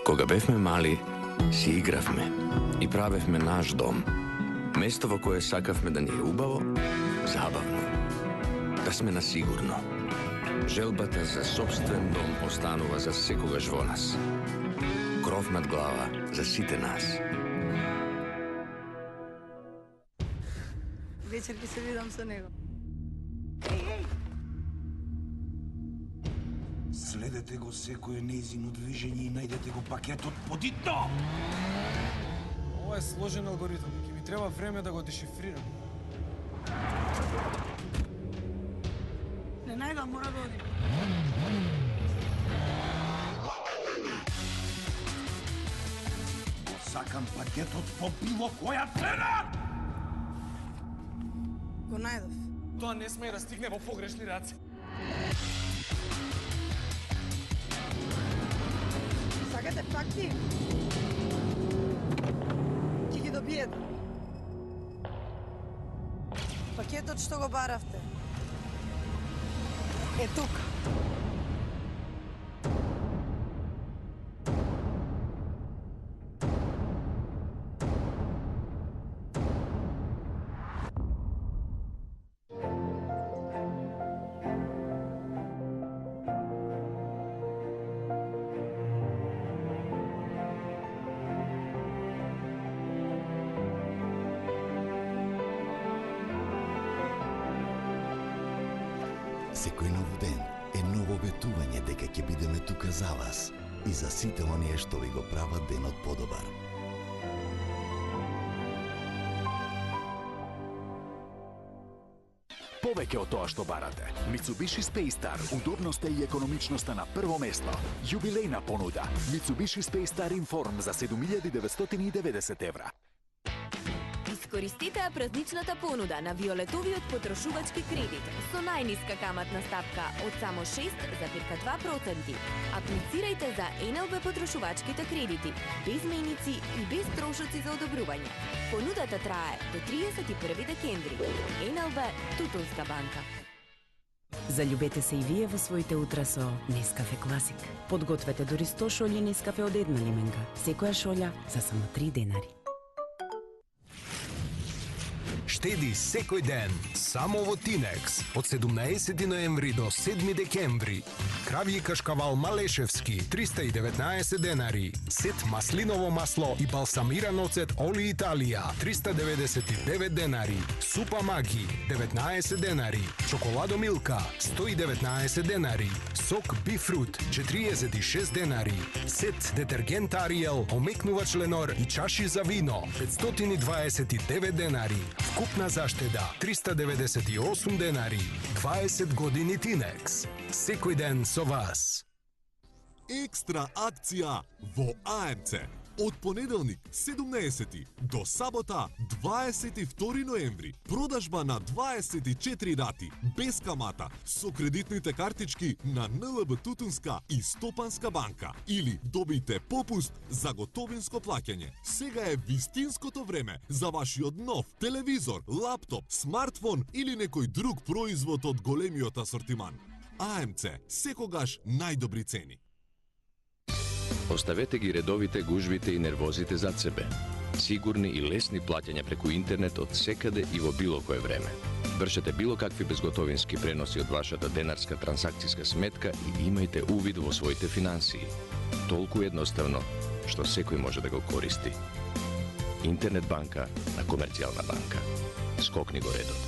Кога бевме мали, си игравме и правевме наш дом. Место во кое сакавме да ни е убаво, забавно, да сме на сигурно. Желбата за собствен дом останува за секогаш во нас. Кров над глава за сите нас. Вечер ќе се видам со него. Следете го секое нејзино движење и најдете го пакетот подитно! Ова е сложен алгоритм, ќе ми треба време да го дешифрирам. Не најдам, мора да одим. Го сакам пакетот по било која цена! Го најдов. Тоа не сме да стигне во погрешни раце. Сакате факти? Ќе ги добиете. Пакетот што го баравте е тука. Секој нов ден е ново ветување дека ќе бидеме тука за вас и за сите оние што ви го прават денот подобар. Повеќе од тоа што барате. Mitsubishi Space Star, удобноста и економичноста на прво место. Јубилејна понуда. Mitsubishi Space Star Inform за 7.990 евра. Искористете празничната понуда на Виолетовиот потрошувачки кредит со најниска каматна ставка од само 6,2%. Аплицирајте за НЛБ потрошувачките кредити, без меници и без трошоци за одобрување. Понудата трае до 31 декември. НЛБ Тутунска банка. Заљубете се и вие во своите утра со Нескафе Класик. Подгответе дори 100 шолји Нескафе од една лименка. Секоја шолја за само 3 денари. Штеди секој ден, само во Тинекс, од 17 ноември до 7 декември. Кравји кашкавал Малешевски, 319 денари. Сет маслиново масло и балсамиран оцет Оли Италија, 399 денари. Супа Маги, 19 денари. Чоколадо Милка, 119 денари. Сок Бифрут, 46 денари. Сет детергент Ариел, омекнувач Ленор и чаши за вино, 529 денари. Вкупна заштеда 398 денари. 20 години Тинекс. Секој ден со вас. Екстра акција во АМЦ. Од понеделник 17 до сабота 22 ноември. Продажба на 24 рати без камата со кредитните картички на НЛБ Тутунска и Стопанска банка. Или добијте попуст за готовинско плаќање. Сега е вистинското време за вашиот нов телевизор, лаптоп, смартфон или некој друг производ од големиот асортиман. АМЦ, секогаш најдобри цени. Оставете ги редовите, гужвите и нервозите зад себе. Сигурни и лесни плаќања преку интернет од секаде и во било кое време. Вршете било какви безготовински преноси од вашата денарска трансакцијска сметка и имајте увид во своите финансии. Толку едноставно, што секој може да го користи. Интернет банка на Комерцијална банка. Скокни го редот.